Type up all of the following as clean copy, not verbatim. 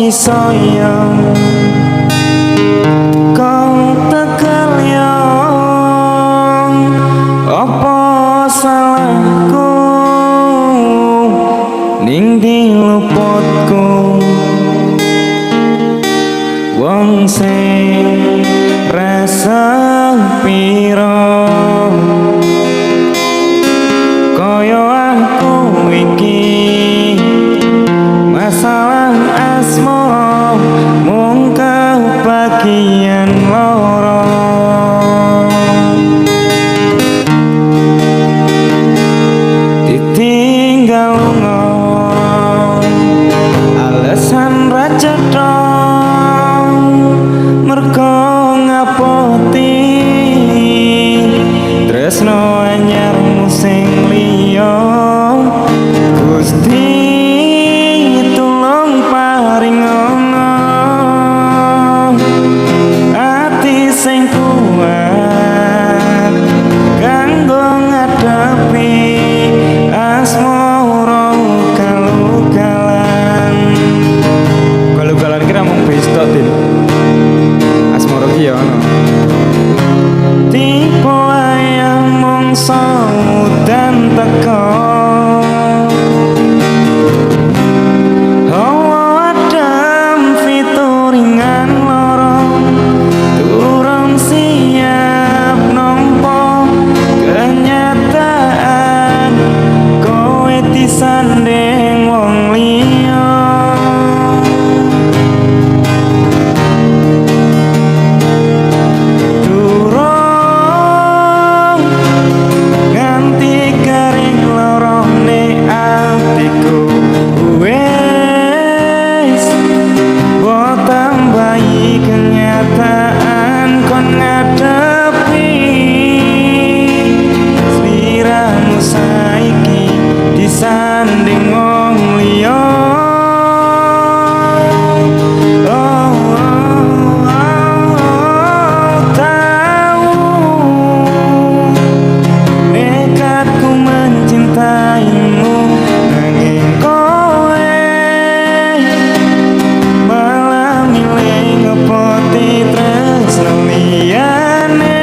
Sayang kau tegal yang apa salahku ning diluputku wong sing rasa piro kaya aku iki masalah asmara mung kebagian loro ditinggal lunga alasan ra cetha mergo ngapoti tresno anyarmu sing liya Gusti sing kuat kanggo ngadepi asmara kalugalan kira mung besto din asmara ki ya ono tipe ayam mongso udan teko sanding wong liya durung nganti kering lorone atiku wis mbok tambahi kenyataan kon ngadepi sliramu saiki disanding wong liya tahu nekatku mencintaimu nanging kowe malah milih ngepoti tresno liyane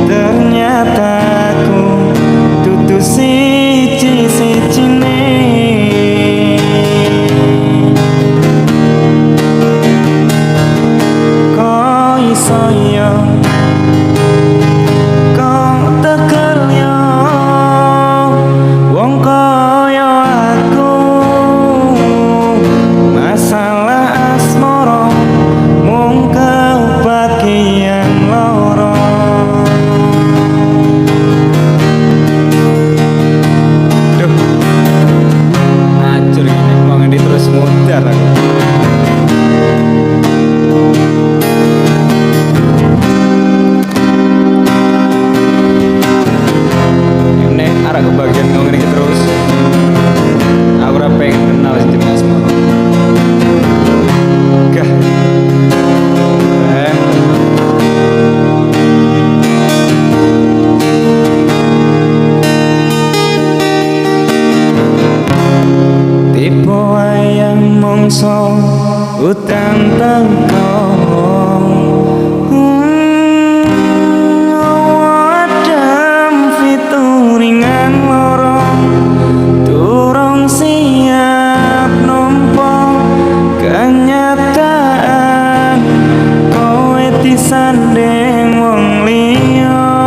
ternyata aku siji-sijine kok iso ya kok tekel ya wong kaya aku masalah asmara mung kebagian loro terus modar aku. Ini arah kebagian ngomong ini terus aku ora pengen kenal jenis semua gah tipe ayam mongso utan teko wadam fituringan loro durung siap nompo kenyataan kowe disanding wong liya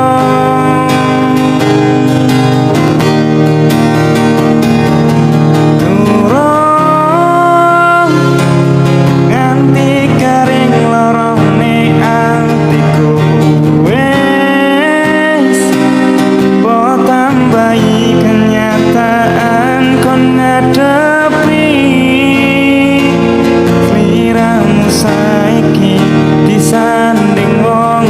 saiki disanding wong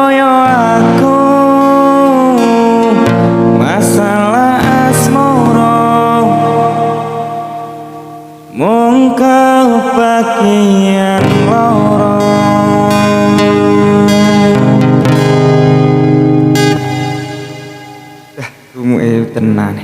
koyo aku masalah asmara mung kebagian loro tumuke tenan